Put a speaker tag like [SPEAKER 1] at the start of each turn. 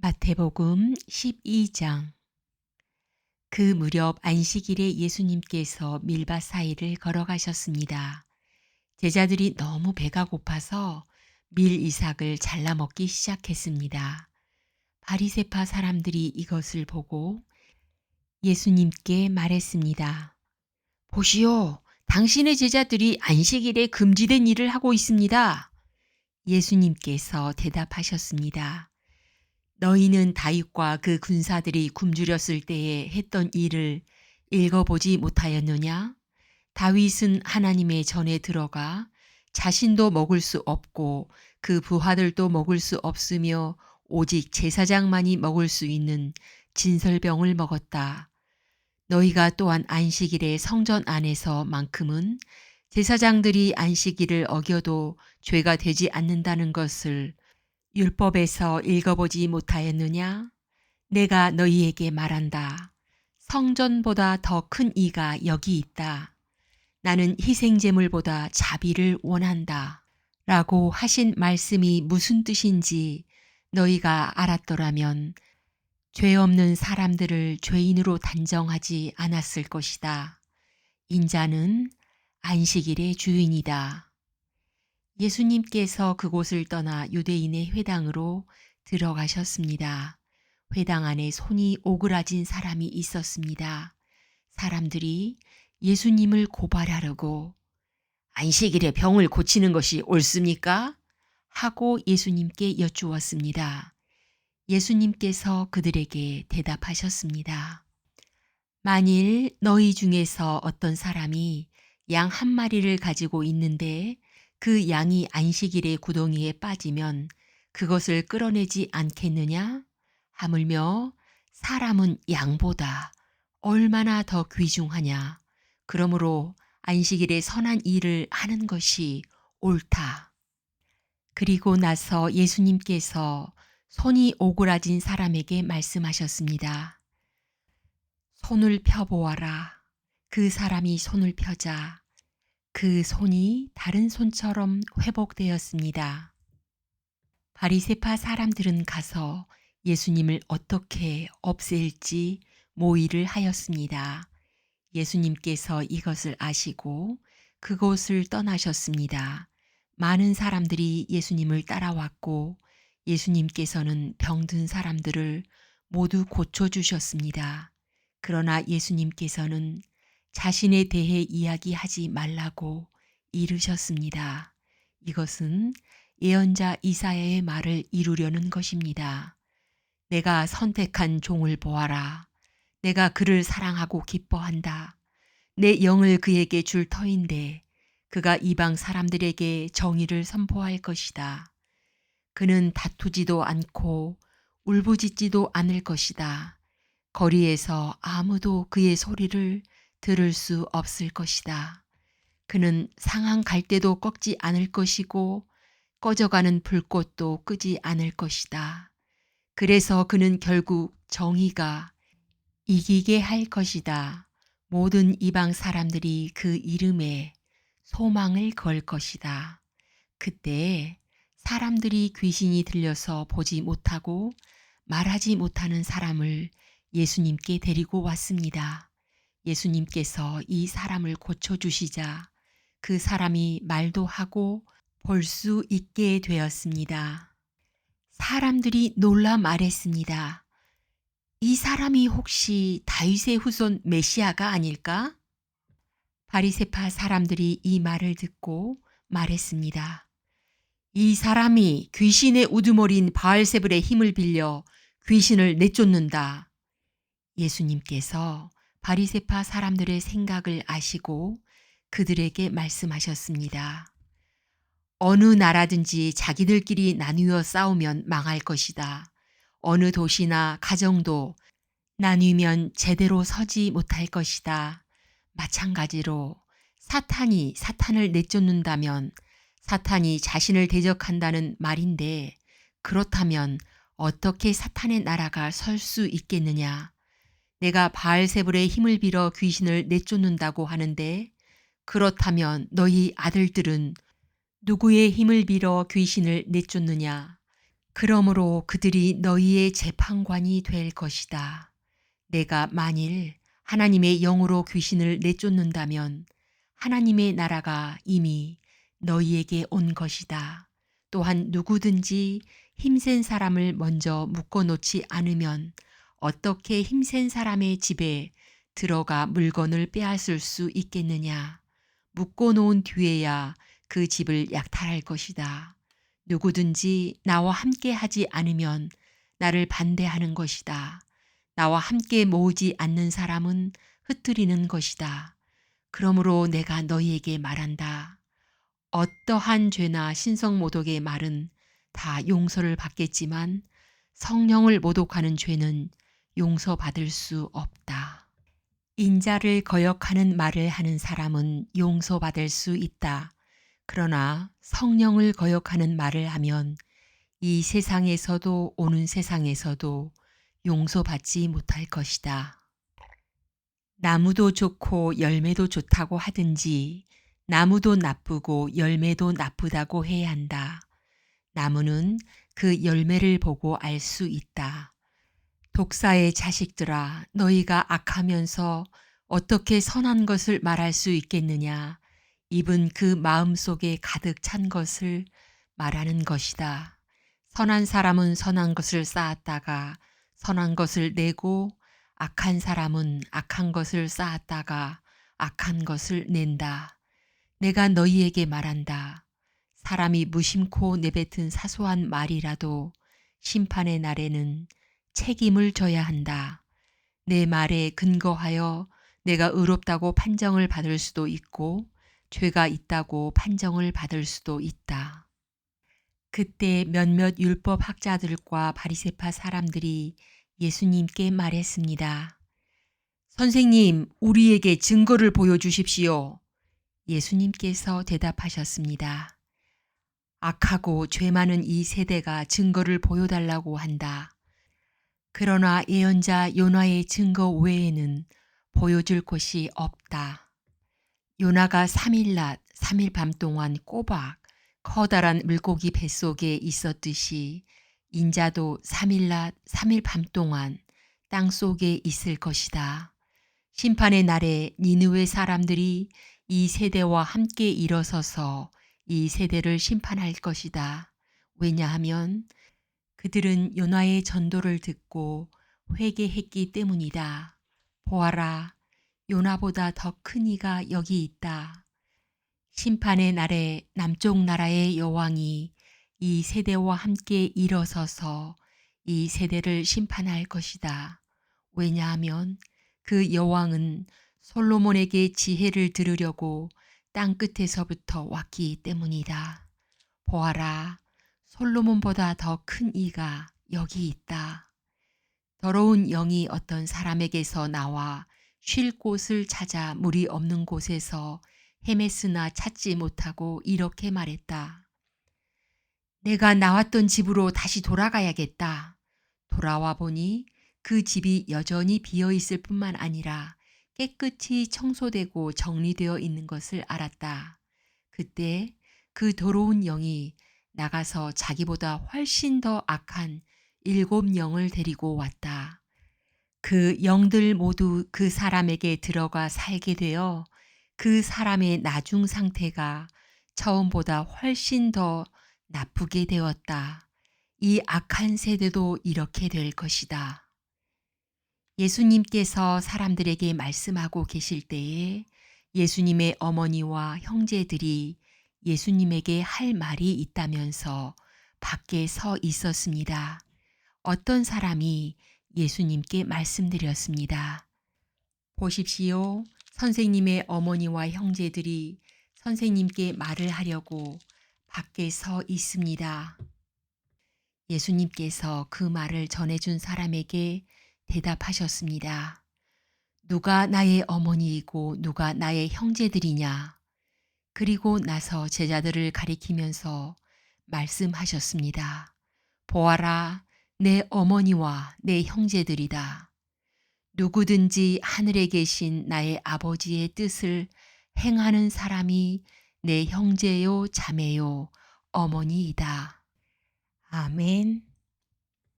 [SPEAKER 1] 마태복음 12장. 그 무렵 안식일에 예수님께서 밀밭 사이를 걸어가셨습니다. 제자들이 너무 배가 고파서 밀 이삭을 잘라 먹기 시작했습니다. 바리새파 사람들이 이것을 보고 예수님께 말했습니다. 보시오, 당신의 제자들이 안식일에 금지된 일을 하고 있습니다. 예수님께서 대답하셨습니다. 너희는 다윗과 그 군사들이 굶주렸을 때에 했던 일을 읽어보지 못하였느냐? 다윗은 하나님의 전에 들어가 자신도 먹을 수 없고 그 부하들도 먹을 수 없으며 오직 제사장만이 먹을 수 있는 진설병을 먹었다. 너희가 또한 안식일에 성전 안에서만큼은 제사장들이 안식일을 어겨도 죄가 되지 않는다는 것을 율법에서 읽어보지 못하였느냐? 내가 너희에게 말한다. 성전보다 더 큰 이가 여기 있다. 나는 희생제물보다 자비를 원한다. 라고 하신 말씀이 무슨 뜻인지 너희가 알았더라면 죄 없는 사람들을 죄인으로 단정하지 않았을 것이다. 인자는 안식일의 주인이다. 예수님께서 그곳을 떠나 유대인의 회당으로 들어가셨습니다. 회당 안에 손이 오그라진 사람이 있었습니다. 사람들이 예수님을 고발하려고 안식일에 병을 고치는 것이 옳습니까? 하고 예수님께 여쭈었습니다. 예수님께서 그들에게 대답하셨습니다. 만일 너희 중에서 어떤 사람이 양 한 마리를 가지고 있는데 그 양이 안식일의 구덩이에 빠지면 그것을 끌어내지 않겠느냐? 하물며 사람은 양보다 얼마나 더 귀중하냐? 그러므로 안식일에 선한 일을 하는 것이 옳다. 그리고 나서 예수님께서 손이 오그라진 사람에게 말씀하셨습니다. 손을 펴보아라. 그 사람이 손을 펴자 그 손이 다른 손처럼 회복되었습니다. 바리새파 사람들은 가서 예수님을 어떻게 없앨지 모의를 하였습니다. 예수님께서 이것을 아시고 그곳을 떠나셨습니다. 많은 사람들이 예수님을 따라왔고 예수님께서는 병든 사람들을 모두 고쳐주셨습니다. 그러나 예수님께서는 자신에 대해 이야기하지 말라고 이르셨습니다. 이것은 예언자 이사야의 말을 이루려는 것입니다. 내가 선택한 종을 보아라. 내가 그를 사랑하고 기뻐한다. 내 영을 그에게 줄 터인데 그가 이방 사람들에게 정의를 선포할 것이다. 그는 다투지도 않고 울부짖지도 않을 것이다. 거리에서 아무도 그의 소리를 들을 수 없을 것이다. 그는 상한 갈대도 꺾지 않을 것이고 꺼져가는 불꽃도 끄지 않을 것이다. 그래서 그는 결국 정의가 이기게 할 것이다. 모든 이방 사람들이 그 이름에 소망을 걸 것이다. 그때 사람들이 귀신이 들려서 보지 못하고 말하지 못하는 사람을 예수님께 데리고 왔습니다. 예수님께서 이 사람을 고쳐주시자 그 사람이 말도 하고 볼 수 있게 되었습니다. 사람들이 놀라 말했습니다. 이 사람이 혹시 다윗의 후손 메시아가 아닐까? 바리새파 사람들이 이 말을 듣고 말했습니다. 이 사람이 귀신의 우두머리인 바알세불의 힘을 빌려 귀신을 내쫓는다. 예수님께서 바리새파 사람들의 생각을 아시고 그들에게 말씀하셨습니다. 어느 나라든지 자기들끼리 나누어 싸우면 망할 것이다. 어느 도시나 가정도 나뉘면 제대로 서지 못할 것이다. 마찬가지로 사탄이 사탄을 내쫓는다면 사탄이 자신을 대적한다는 말인데 그렇다면 어떻게 사탄의 나라가 설 수 있겠느냐? 내가 바알세불의 힘을 빌어 귀신을 내쫓는다고 하는데 그렇다면 너희 아들들은 누구의 힘을 빌어 귀신을 내쫓느냐? 그러므로 그들이 너희의 재판관이 될 것이다. 내가 만일 하나님의 영으로 귀신을 내쫓는다면 하나님의 나라가 이미 너희에게 온 것이다. 또한 누구든지 힘센 사람을 먼저 묶어놓지 않으면 어떻게 힘센 사람의 집에 들어가 물건을 빼앗을 수 있겠느냐. 묶어놓은 뒤에야 그 집을 약탈할 것이다. 누구든지 나와 함께 하지 않으면 나를 반대하는 것이다. 나와 함께 모으지 않는 사람은 흩트리는 것이다. 그러므로 내가 너희에게 말한다. 어떠한 죄나 신성모독의 말은 다 용서를 받겠지만 성령을 모독하는 죄는 용서받을 수 없다. 인자를 거역하는 말을 하는 사람은 용서받을 수 있다. 그러나 성령을 거역하는 말을 하면 이 세상에서도 오는 세상에서도 용서받지 못할 것이다. 나무도 좋고 열매도 좋다고 하든지 나무도 나쁘고 열매도 나쁘다고 해야 한다. 나무는 그 열매를 보고 알 수 있다. 독사의 자식들아, 너희가 악하면서 어떻게 선한 것을 말할 수 있겠느냐? 입은 그 마음 속에 가득 찬 것을 말하는 것이다. 선한 사람은 선한 것을 쌓았다가 선한 것을 내고 악한 사람은 악한 것을 쌓았다가 악한 것을 낸다. 내가 너희에게 말한다. 사람이 무심코 내뱉은 사소한 말이라도 심판의 날에는 책임을 져야 한다. 내 말에 근거하여 내가 의롭다고 판정을 받을 수도 있고 죄가 있다고 판정을 받을 수도 있다. 그때 몇몇 율법 학자들과 바리새파 사람들이 예수님께 말했습니다. 선생님, 우리에게 증거를 보여주십시오. 예수님께서 대답하셨습니다. 악하고 죄 많은 이 세대가 증거를 보여달라고 한다. 그러나 예언자 요나의 증거 외에는 보여줄 곳이 없다. 요나가 3일 낮, 3일 밤 동안 꼬박 커다란 물고기 뱃속에 있었듯이 인자도 3일 낮, 3일 밤 동안 땅 속에 있을 것이다. 심판의 날에 니느웨 사람들이 이 세대와 함께 일어서서 이 세대를 심판할 것이다. 왜냐하면 그들은 요나의 전도를 듣고 회개했기 때문이다. 보아라, 요나보다 더 큰 이가 여기 있다. 심판의 날에 남쪽 나라의 여왕이 이 세대와 함께 일어서서 이 세대를 심판할 것이다. 왜냐하면 그 여왕은 솔로몬에게 지혜를 들으려고 땅 끝에서부터 왔기 때문이다. 보아라, 솔로몬보다 더 큰 이가 여기 있다. 더러운 영이 어떤 사람에게서 나와 쉴 곳을 찾아 물이 없는 곳에서 헤맸으나 찾지 못하고 이렇게 말했다. 내가 나왔던 집으로 다시 돌아가야겠다. 돌아와 보니 그 집이 여전히 비어 있을 뿐만 아니라 깨끗이 청소되고 정리되어 있는 것을 알았다. 그때 그 더러운 영이 나가서 자기보다 훨씬 더 악한 7 영을 데리고 왔다. 그 영들 모두 그 사람에게 들어가 살게 되어 그 사람의 나중 상태가 처음보다 훨씬 더 나쁘게 되었다. 이 악한 세대도 이렇게 될 것이다. 예수님께서 사람들에게 말씀하고 계실 때에 예수님의 어머니와 형제들이 예수님에게 할 말이 있다면서 밖에 서 있었습니다. 어떤 사람이 예수님께 말씀드렸습니다. 보십시오. 선생님의 어머니와 형제들이 선생님께 말을 하려고 밖에 서 있습니다. 예수님께서 그 말을 전해준 사람에게 대답하셨습니다. 누가 나의 어머니이고 누가 나의 형제들이냐? 그리고 나서 제자들을 가리키면서 말씀하셨습니다. 보아라, 내 어머니와 내 형제들이다. 누구든지 하늘에 계신 나의 아버지의 뜻을 행하는 사람이 내 형제요, 자매요, 어머니이다. 아멘.